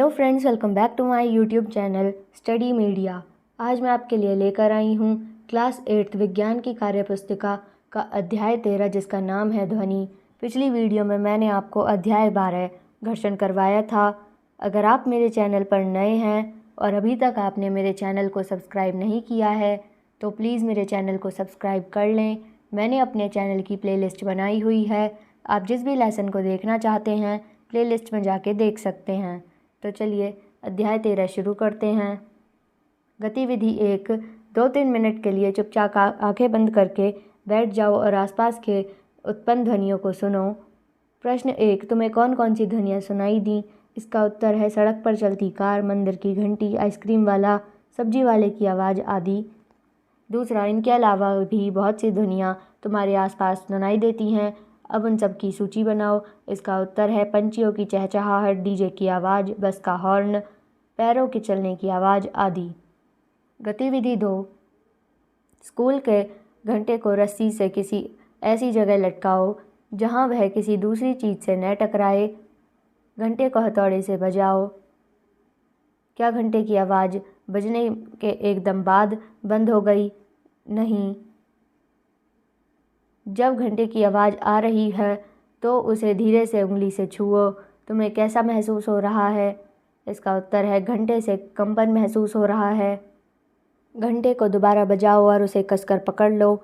Hello friends, welcome back to my YouTube channel Study Media. आज मैं आपके लिए लेकर आई हूँ क्लास 8th विज्ञान की कार्यपुस्तिका का अध्याय 13 जिसका नाम है ध्वनि। पिछली वीडियो में मैंने आपको अध्याय 12 घर्षण करवाया था। अगर आप मेरे चैनल पर नए हैं और अभी तक आपने मेरे चैनल को सब्सक्राइब नहीं किया है तो प्लीज़ मेरे चैनल को सब्सक्राइब कर लें। मैंने अपने चैनल की प्लेलिस्ट बनाई हुई है, आप जिस भी लेसन को देखना चाहते हैं प्लेलिस्ट में जाके देख सकते हैं। तो चलिए अध्याय 13 शुरू करते हैं। गतिविधि 1, 2-3 मिनट के लिए चुपचाप आंखें बंद करके बैठ जाओ और आसपास के उत्पन्न ध्वनियों को सुनो। प्रश्न 1, तुम्हें कौन कौन सी ध्वनियाँ सुनाई दी? इसका उत्तर है सड़क पर चलती कार, मंदिर की घंटी, आइसक्रीम वाला, सब्जी वाले की आवाज़ आदि। दूसरा, इनके अलावा भी बहुत सी ध्वनियाँ तुम्हारे आसपास सुनाई देती हैं, अब उन सब की सूची बनाओ। इसका उत्तर है पंछियों की चहचहाहट, डीजे की आवाज़, बस का हॉर्न, पैरों के चलने की आवाज़ आदि। गतिविधि 2, स्कूल के घंटे को रस्सी से किसी ऐसी जगह लटकाओ जहां वह किसी दूसरी चीज़ से न टकराए। घंटे को हथौड़े से बजाओ। क्या घंटे की आवाज़ बजने के एकदम बाद बंद हो गई? नहीं। जब घंटे की आवाज़ आ रही है तो उसे धीरे से उंगली से छुओ। तुम्हें कैसा महसूस हो रहा है? इसका उत्तर है घंटे से कंपन महसूस हो रहा है। घंटे को दोबारा बजाओ और उसे कसकर पकड़ लो।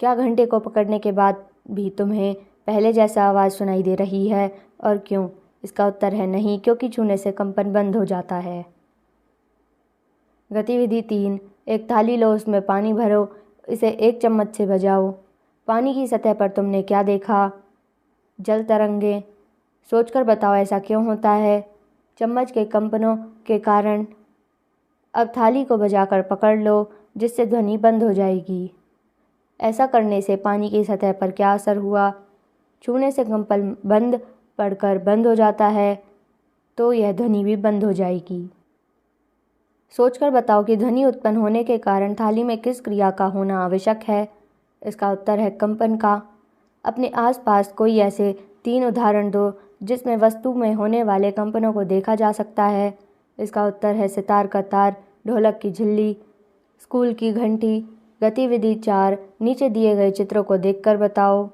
क्या घंटे को पकड़ने के बाद भी तुम्हें पहले जैसा आवाज़ सुनाई दे रही है और क्यों? इसका उत्तर है नहीं, क्योंकि छूने से कंपन बंद हो जाता है। गतिविधि 3, एक थाली लो, उसमें पानी भरो, इसे एक चम्मच से बजाओ। पानी की सतह पर तुमने क्या देखा? जल तरंगे। सोचकर बताओ ऐसा क्यों होता है? चम्मच के कंपनों के कारण। अब थाली को बजाकर पकड़ लो जिससे ध्वनि बंद हो जाएगी। ऐसा करने से पानी की सतह पर क्या असर हुआ? छूने से कंपन बंद पड़कर बंद हो जाता है तो यह ध्वनि भी बंद हो जाएगी। सोचकर बताओ कि ध्वनि उत्पन्न होने के कारण थाली में किस क्रिया का होना आवश्यक है? इसका उत्तर है कंपन का। अपने आसपास कोई ऐसे 3 उदाहरण दो जिसमें वस्तु में होने वाले कंपनों को देखा जा सकता है। इसका उत्तर है सितार का तार, ढोलक की झिल्ली, स्कूल की घंटी। गतिविधि 4, नीचे दिए गए चित्रों को देखकर बताओ।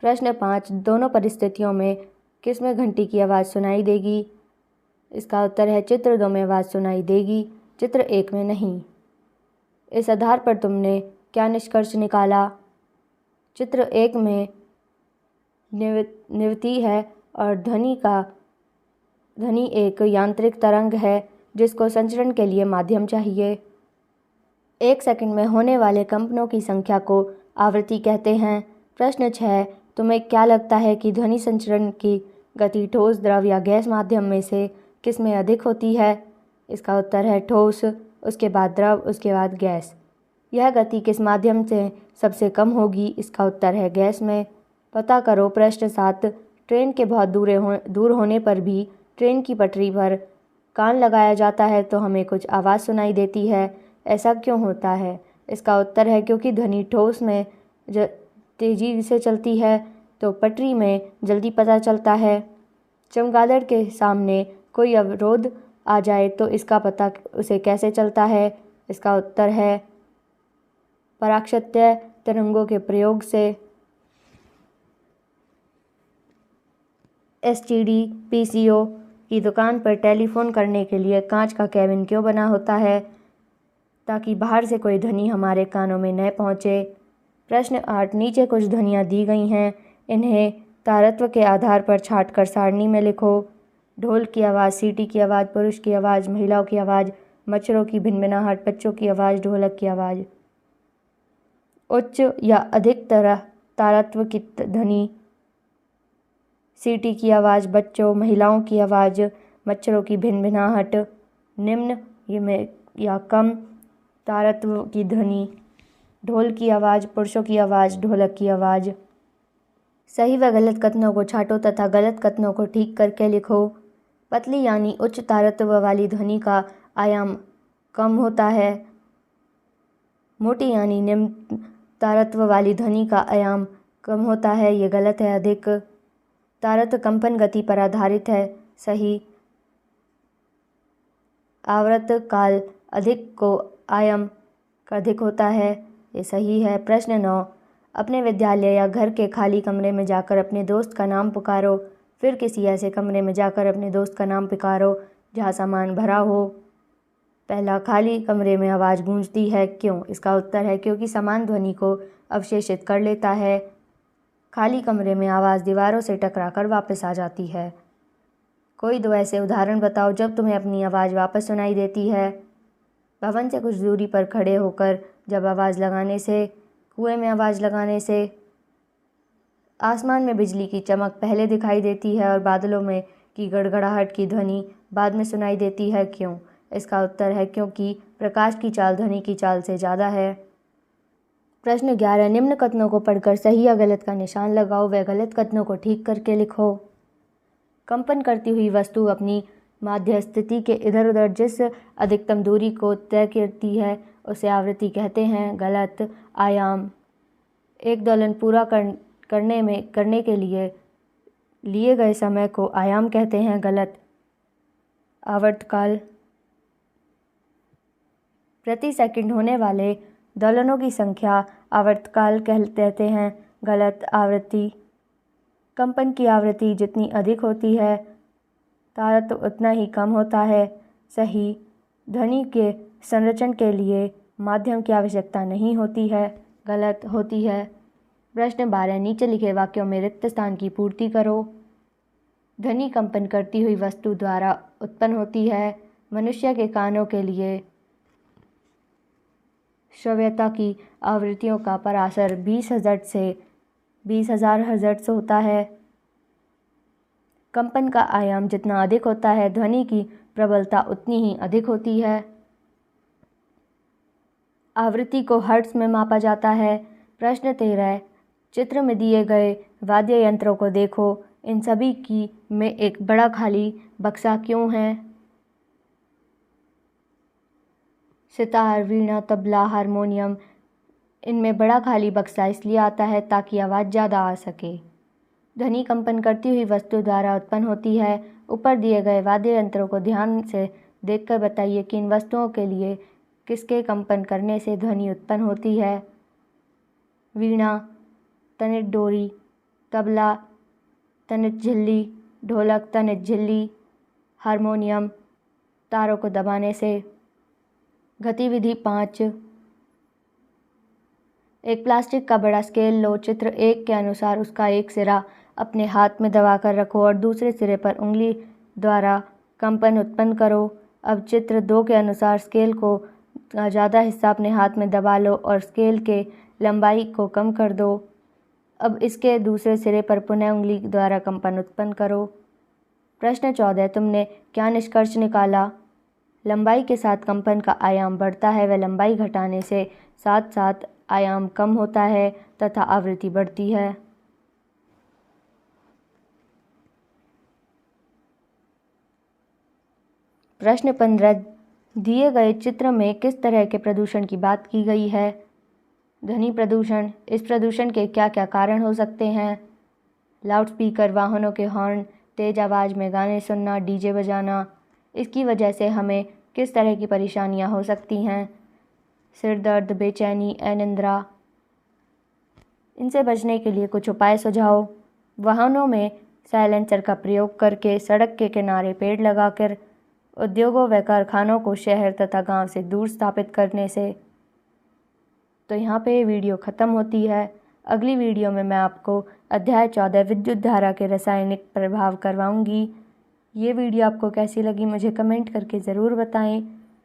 प्रश्न 5, दोनों परिस्थितियों में किसमें घंटी की आवाज़ सुनाई देगी? इसका उत्तर है चित्र 2 में आवाज़ सुनाई देगी, चित्र 1 में नहीं। इस आधार पर तुमने क्या निष्कर्ष निकाला? चित्र 1 में निवृत्ति है और ध्वनि एक यांत्रिक तरंग है जिसको संचरण के लिए माध्यम चाहिए। 1 सेकंड में होने वाले कंपनों की संख्या को आवृत्ति कहते हैं। प्रश्न 6, तुम्हें क्या लगता है कि ध्वनि संचरण की गति ठोस, द्रव या गैस माध्यम में से किस में अधिक होती है? इसका उत्तर है ठोस, उसके बाद द्रव, उसके बाद गैस। यह गति किस माध्यम से सबसे कम होगी? इसका उत्तर है गैस में। पता करो। प्रश्न 7, ट्रेन के बहुत दूर होने पर भी ट्रेन की पटरी पर कान लगाया जाता है तो हमें कुछ आवाज़ सुनाई देती है, ऐसा क्यों होता है? इसका उत्तर है क्योंकि ध्वनि ठोस में तेज़ी से चलती है तो पटरी में जल्दी पता चलता है। चमगादड़ के सामने कोई अवरोध आ जाए तो इसका पता उसे कैसे चलता है? इसका उत्तर है पराश्चर्य तरंगों के प्रयोग से। एसटीडी पीसीओ की दुकान पर टेलीफोन करने के लिए कांच का केबिन क्यों बना होता है? ताकि बाहर से कोई ध्वनि हमारे कानों में न पहुंचे। प्रश्न 8, नीचे कुछ ध्वनियाँ दी गई हैं, इन्हें तारत्व के आधार पर छांटकर सारणी में लिखो। ढोल की आवाज़, सीटी की आवाज़, पुरुष की आवाज़, महिलाओं की आवाज़, मच्छरों की भिनभिनाहट, बच्चों की आवाज़, ढोलक की आवाज़। उच्च या अधिक तारत्व की ध्वनि, सीटी की आवाज़, बच्चों, महिलाओं की आवाज़, मच्छरों की भिनभिनाहट। निम्न या कम तारत्व की ध्वनि, ढोल की आवाज़, पुरुषों की आवाज़, ढोलक की आवाज़। सही व गलत कथनों को छांटो तथा गलत कथनों को ठीक करके लिखो। पतली यानी उच्च तारत्व वाली ध्वनि का आयाम कम होता है। मोटी यानी निम्न तारत्व वाली ध्वनि का आयाम कम होता है, ये गलत है। अधिक तारत्व कंपन गति पर आधारित है, सही। आवर्तकाल अधिक को आयाम अधिक होता है, ये सही है। प्रश्न 9, अपने विद्यालय या घर के खाली कमरे में जाकर अपने दोस्त का नाम पुकारो। फिर किसी ऐसे कमरे में जाकर अपने दोस्त का नाम पुकारो जहाँ सामान भरा हो। पहला, खाली कमरे में आवाज़ गूंजती है, क्यों? इसका उत्तर है क्योंकि सामान ध्वनि को अवशेषित कर लेता है। खाली कमरे में आवाज़ दीवारों से टकराकर वापस आ जाती है। कोई दो ऐसे उदाहरण बताओ जब तुम्हें अपनी आवाज़ वापस सुनाई देती है। भवन से कुछ दूरी पर खड़े होकर जब आवाज़ लगाने से, कुएं में आवाज़ लगाने से। आसमान में बिजली की चमक पहले दिखाई देती है और बादलों में की गड़गड़ाहट की ध्वनि बाद में सुनाई देती है, क्यों? इसका उत्तर है क्योंकि प्रकाश की चाल ध्वनि की चाल से ज़्यादा है। प्रश्न 11, निम्न कथनों को पढ़कर सही या गलत का निशान लगाओ व गलत कथनों को ठीक करके लिखो। कंपन करती हुई वस्तु अपनी माध्य स्थिति के इधर उधर जिस अधिकतम दूरी को तय करती है उसे आवृत्ति कहते हैं। गलत। आयाम, एक दोलन पूरा करने के लिए गए समय को आयाम कहते हैं। गलत। आवर्तकाल, प्रति सेकंड होने वाले दोलनों की संख्या आवर्तकाल कहते हैं। गलत। आवृत्ति, कंपन की आवृत्ति जितनी अधिक होती है तारत उतना ही कम होता है। सही। ध्वनि के संरचन के लिए माध्यम की आवश्यकता नहीं होती है। गलत। होती है। प्रश्न 12, नीचे लिखे वाक्यों में रिक्त स्थान की पूर्ति करो। ध्वनि कंपन करती हुई वस्तु द्वारा उत्पन्न होती है। मनुष्य के कानों के लिए श्रव्यता की आवृत्तियों का परासर 20 हर्ट्ज से 20,000 हर्ट्ज होता है। कंपन का आयाम जितना अधिक होता है ध्वनि की प्रबलता उतनी ही अधिक होती है। आवृत्ति को हर्ट्ज में मापा जाता है। प्रश्न 13, चित्र में दिए गए वाद्य यंत्रों को देखो, इन सभी की में एक बड़ा खाली बक्सा क्यों है? सितार, वीणा, तबला, हारमोनियम। इनमें बड़ा खाली बक्सा इसलिए आता है ताकि आवाज़ ज़्यादा आ सके। ध्वनि कंपन करती हुई वस्तु द्वारा उत्पन्न होती है। ऊपर दिए गए वाद्य यंत्रों को ध्यान से देखकर बताइए कि इन वस्तुओं के लिए किसके कंपन करने से ध्वनि उत्पन्न होती है। वीणा, तनित डोरी, तबला, तनित झिल्ली, ढोलक, तनित झिल्ली, हारमोनियम, तारों को दबाने से। गतिविधि 5, एक प्लास्टिक का बड़ा स्केल लो। चित्र 1 के अनुसार उसका एक सिरा अपने हाथ में दबाकर रखो और दूसरे सिरे पर उंगली द्वारा कंपन उत्पन्न करो। अब चित्र 2 के अनुसार स्केल को ज़्यादा हिस्सा अपने हाथ में दबा लो और स्केल के लंबाई को कम कर दो। अब इसके दूसरे सिरे पर पुनः उंगली द्वारा कंपन उत्पन्न करो। प्रश्न 14, तुमने क्या निष्कर्ष निकाला? लंबाई के साथ कंपन का आयाम बढ़ता है व लंबाई घटाने से साथ साथ आयाम कम होता है तथा आवृत्ति बढ़ती है। प्रश्न 15, दिए गए चित्र में किस तरह के प्रदूषण की बात की गई है? ध्वनि प्रदूषण। इस प्रदूषण के क्या क्या कारण हो सकते हैं? लाउडस्पीकर, वाहनों के हॉर्न, तेज आवाज़ में गाने सुनना, डीजे बजाना। इसकी वजह से हमें किस तरह की परेशानियां हो सकती हैं? सिर दर्द, बेचैनी, अनिद्रा। इनसे बचने के लिए कुछ उपाय सुझाओ। वाहनों में साइलेंसर का प्रयोग करके, सड़क के किनारे पेड़ लगाकर, उद्योगों व कारखानों को शहर तथा गांव से दूर स्थापित करने से। तो यहाँ पे वीडियो ख़त्म होती है। अगली वीडियो में मैं आपको अध्याय 14 विद्युत धारा के रासायनिक प्रभाव करवाऊँगी। ये वीडियो आपको कैसी लगी मुझे कमेंट करके ज़रूर बताएं।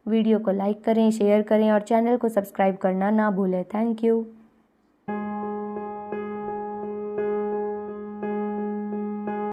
वीडियो को लाइक करें, शेयर करें और चैनल को सब्सक्राइब करना ना भूलें। Thank you.